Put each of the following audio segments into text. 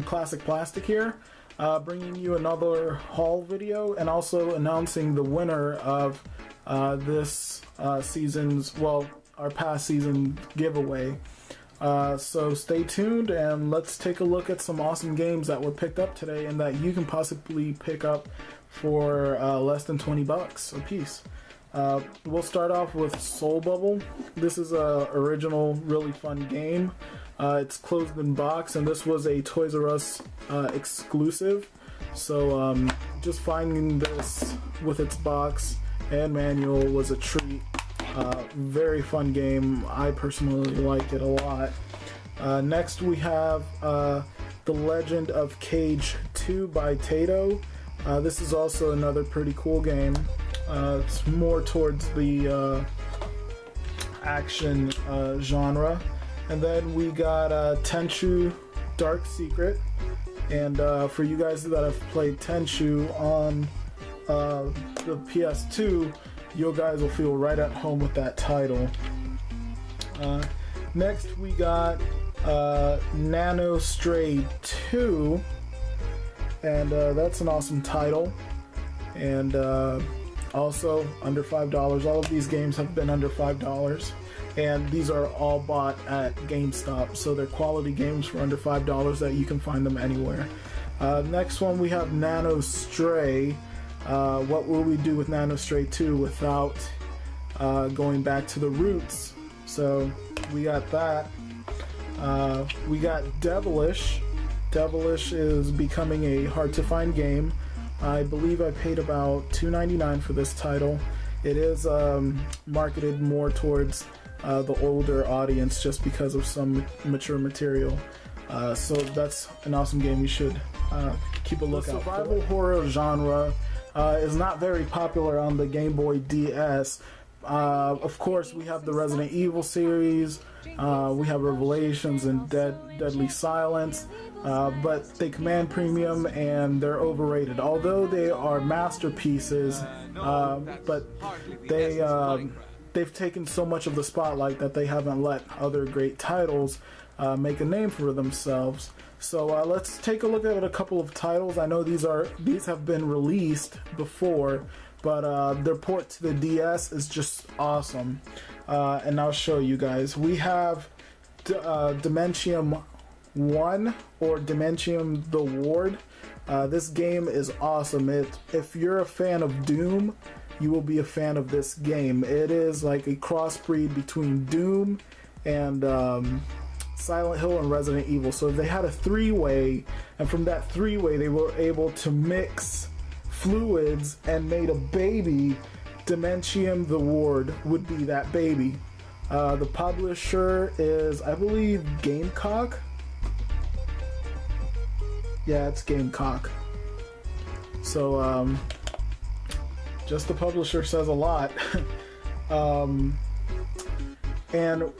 from Classic Plastik here, bringing you another haul video and also announcing the winner of this season's, well, our past season giveaway. So stay tuned and let's take a look at some awesome games that were picked up today and that you can possibly pick up for less than 20 bucks a piece. We'll start off with Soul Bubble. This is a original, really fun game. It's closed in box, and this was a Toys R Us exclusive. So just finding this with its box and manual was a treat. Very fun game. I personally like it a lot. Next we have The Legend of Cage 2 by Taito. This is also another pretty cool game. It's more towards the action genre. And then we got Tenchu Dark Secret. And for you guys that have played Tenchu on the PS2, you guys will feel right at home with that title. Next we got Nano Stray 2, and that's an awesome title, and also under $5. All of these games have been under $5, and these are all bought at GameStop, so they're quality games for under $5 that you can find them anywhere. Next one we have Nano Stray. What will we do with Nano Stray 2 without going back to the roots? So we got that. We got Devilish. Devilish is becoming a hard to find game. I believe I paid about $2.99 for this title. It is marketed more towards the older audience just because of some mature material. So that's an awesome game you should keep a lookout for. The survival horror genre is not very popular on the Game Boy DS. Of course, we have the Resident Evil series, we have Revelations and Deadly Silence, but they command premium and they're overrated. Although they are masterpieces, but they've taken so much of the spotlight that they haven't let other great titles make a name for themselves. So let's take a look at a couple of titles. I know these have been released before, but their port to the DS is just awesome. And I'll show you guys. We have Dementium 1 or Dementium the Ward. This game is awesome. If you're a fan of Doom, you will be a fan of this game. It is like a crossbreed between Doom and Silent Hill and Resident Evil. So they had a three-way, and from that three-way they were able to mix fluids and made a baby. Dementium the Ward would be that baby. The publisher is, I believe, Gamecock. Yeah, it's Gamecock. So just the publisher says a lot. And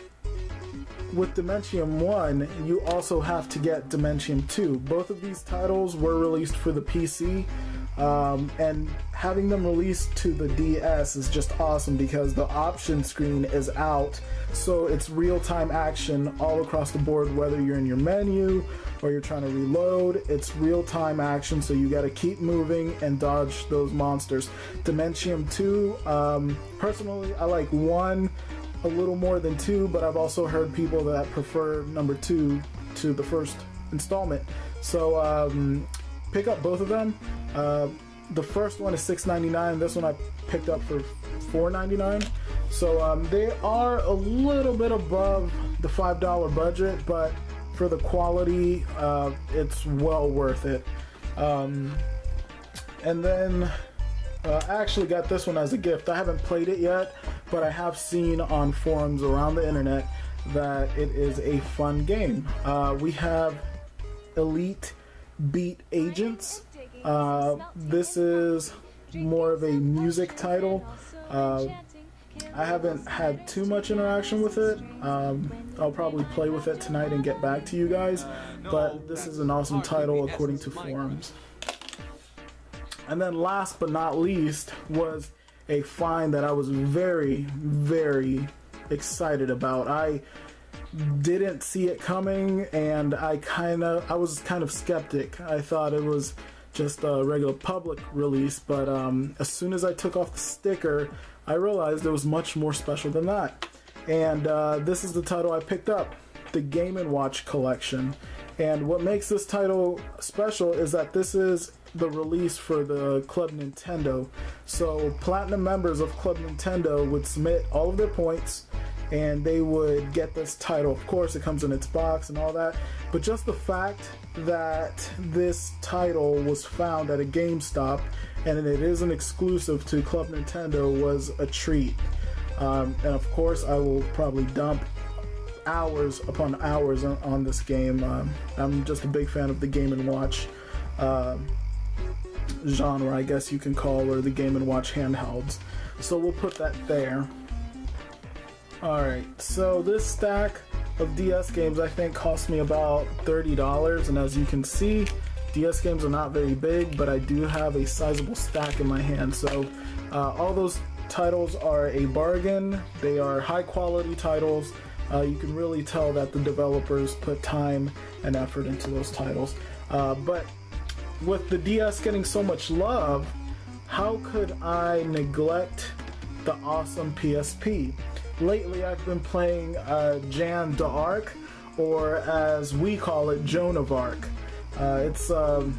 with Dementium 1, you also have to get Dementium 2. Both of these titles were released for the PC, and having them released to the DS is just awesome because the option screen is out, so it's real-time action all across the board. Whether you're in your menu or you're trying to reload, it's real-time action, so you gotta keep moving and dodge those monsters. Dementium 2, personally I like 1 a little more than 2, but I've also heard people that prefer number 2 to the first installment. So pick up both of them. The first one is $6.99. This one I picked up for $4.99. So they are a little bit above the $5 budget, but for the quality, it's well worth it. And then I actually got this one as a gift. I haven't played it yet, but I have seen on forums around the internet that it is a fun game. We have Elite Beat Agents. This is more of a music title. I haven't had too much interaction with it. I'll probably play with it tonight and get back to you guys, but this is an awesome title according to forums. And then last but not least was a find that I was very, very excited about. didn't see it coming, and I was kind of skeptic. I thought it was just a regular public release, but as soon as I took off the sticker, I realized it was much more special than that. And this is the title I picked up, the Game & Watch Collection. And what makes this title special is that this is the release for the Club Nintendo. So Platinum members of Club Nintendo would submit all of their points, and they would get this title. Of course, it comes in its box and all that, but just the fact that this title was found at a GameStop and it is an exclusive to Club Nintendo was a treat. And of course, I will probably dump hours upon hours on this game. I'm just a big fan of the Game & Watch genre, I guess you can call, or the Game & Watch handhelds. So we'll put that there. Alright, so this stack of DS games I think cost me about $30, and as you can see, DS games are not very big, but I do have a sizable stack in my hand. So all those titles are a bargain. They are high quality titles. You can really tell that the developers put time and effort into those titles. But with the DS getting so much love, how could I neglect the awesome PSP? Lately I've been playing Jeanne d'Arc, or as we call it, Joan of Arc. It's a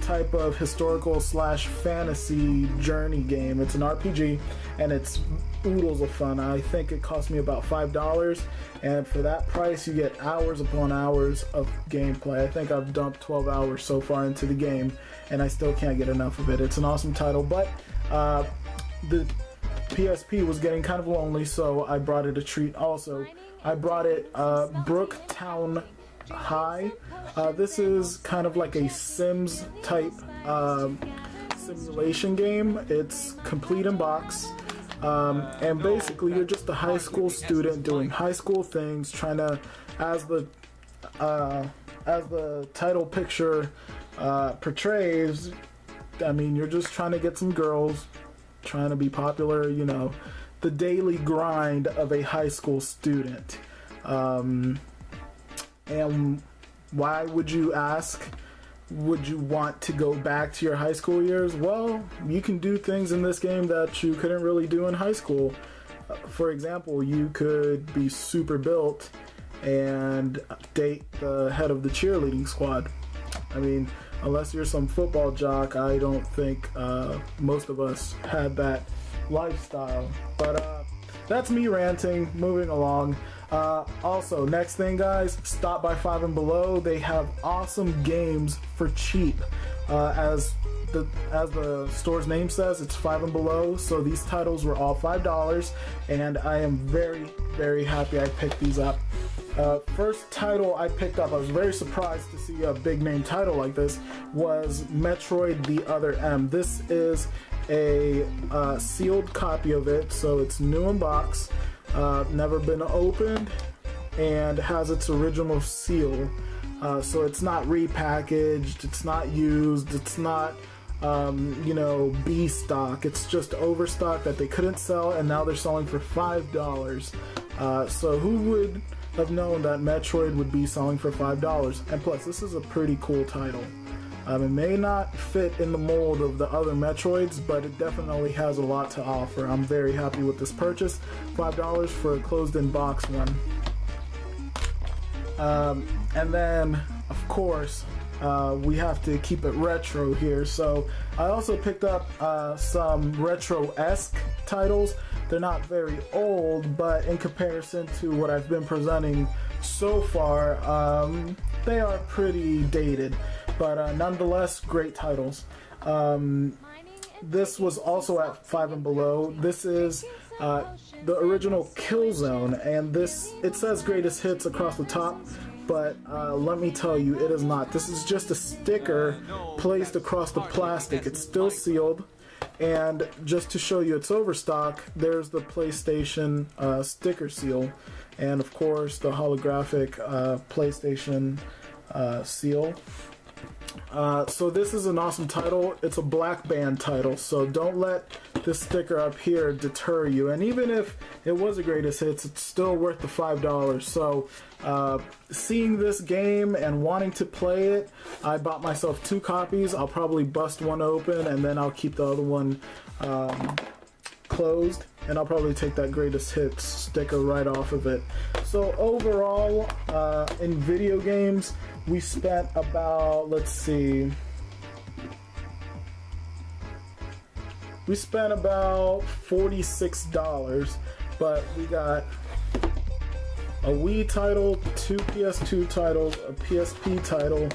type of historical / fantasy journey game. It's an RPG, and it's oodles of fun. I think it cost me about $5, and for that price you get hours upon hours of gameplay. I think I've dumped 12 hours so far into the game, and I still can't get enough of it. It's an awesome title, but the PSP was getting kind of lonely, so I brought it a treat also. I brought it Brooktown High. This is kind of like a Sims type simulation game. It's complete in box, and basically you're just a high school student doing high school things, trying to, as the title picture portrays, I mean, you're just trying to get some girls, trying to be popular, you know, the daily grind of a high school student. And why would you ask, would you want to go back to your high school years? Well, you can do things in this game that you couldn't really do in high school. For example, you could be super built and date the head of the cheerleading squad. I mean, unless you're some football jock, I don't think most of us had that lifestyle. But that's me ranting, moving along. Also, next thing guys, stop by 5 and Below. They have awesome games for cheap. As the store's name says, it's 5 and Below, so these titles were all $5, and I am very, very happy I picked these up. First title I picked up, I was very surprised to see a big name title like this, was Metroid The Other M. This is a sealed copy of it, so it's new in box, never been opened, and has its original seal. So it's not repackaged, it's not used, it's not you know, B stock. It's just overstock that they couldn't sell, and now they're selling for $5. So who would have known that Metroid would be selling for $5? And plus, this is a pretty cool title. It may not fit in the mold of the other Metroids, but it definitely has a lot to offer. I'm very happy with this purchase. $5 for a closed-in box one. And then, of course, we have to keep it retro here. So I also picked up some retro-esque titles. They're not very old, but in comparison to what I've been presenting so far, they are pretty dated. But nonetheless, great titles. This was also at 5 and Below. This is the original Killzone, and this, it says greatest hits across the top, but let me tell you, it is not. This is just a sticker placed across the plastic. It's still sealed, and just to show you it's overstock, there's the PlayStation sticker seal, and of course the holographic PlayStation seal. So this is an awesome title. It's a black band title, so don't let this sticker up here deter you. And even if it was a greatest hits, it's still worth the $5. So seeing this game and wanting to play it, I bought myself 2 copies. I'll probably bust one open and then I'll keep the other one closed, and I'll probably take that greatest hits sticker right off of it. So overall, in video games, we spent about, let's see, we spent about $46, but we got a Wii title, 2 PS2 titles, a PSP title,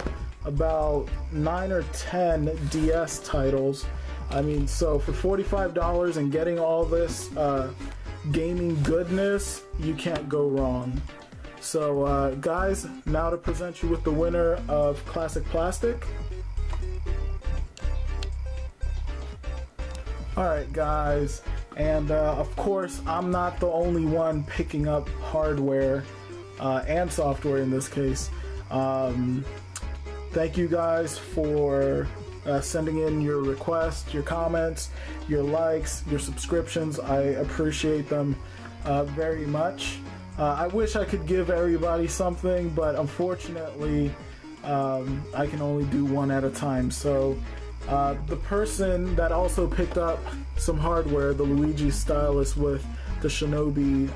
about 9 or 10 DS titles. I mean, so for $45 and getting all this gaming goodness, you can't go wrong. So guys, now to present you with the winner of Klassic Plastik. Alright guys, and of course I'm not the only one picking up hardware and software in this case. Thank you guys for sending in your requests, your comments, your likes, your subscriptions. I appreciate them very much. I wish I could give everybody something, but unfortunately I can only do one at a time. So the person that also picked up some hardware, the Luigi Stylus with the Shinobi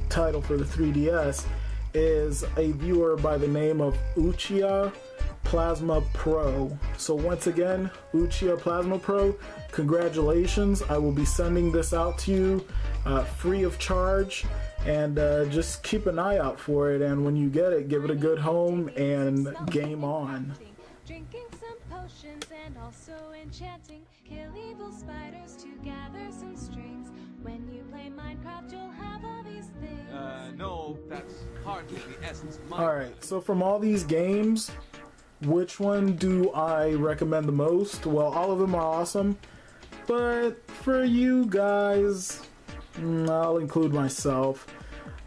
title for the 3DS, is a viewer by the name of UchihaPlasmapro. So once again, UchihaPlasmapro, congratulations. I will be sending this out to you free of charge, and just keep an eye out for it, and when you get it, give it a good home and game on. Drinking some potions and also enchanting. Kill evil spiders to gather some strings. When you play Minecraft, you'll have all these things. No, that's hardly the essence of Minecraft. Alright, so from all these games, which one do I recommend the most? Well, all of them are awesome, but for you guys, I'll include myself.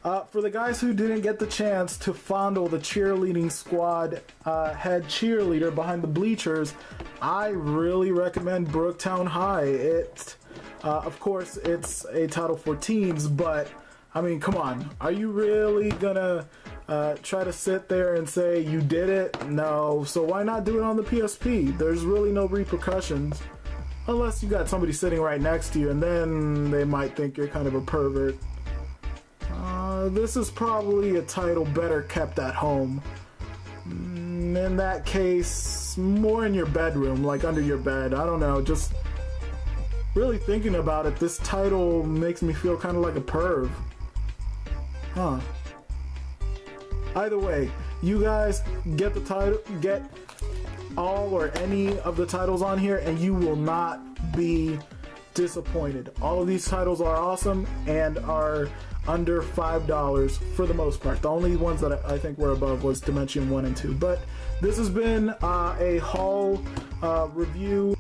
For the guys who didn't get the chance to fondle the cheerleading squad head cheerleader behind the bleachers, I really recommend Brooktown High. Of course, it's a title for teens, but I mean, come on. Are you really gonna try to sit there and say you did it? No. So why not do it on the PSP? There's really no repercussions. Unless you got somebody sitting right next to you, and then they might think you're kind of a pervert. This is probably a title better kept at home. In that case, more in your bedroom, like under your bed. I don't know, just really thinking about it, this title makes me feel kind of like a perv. Huh. Either way, you guys get the title, get all or any of the titles on here, and you will not be disappointed. All of these titles are awesome and are under $5 for the most part. The only ones that I think were above was Dementium 1 and 2. But this has been a haul review.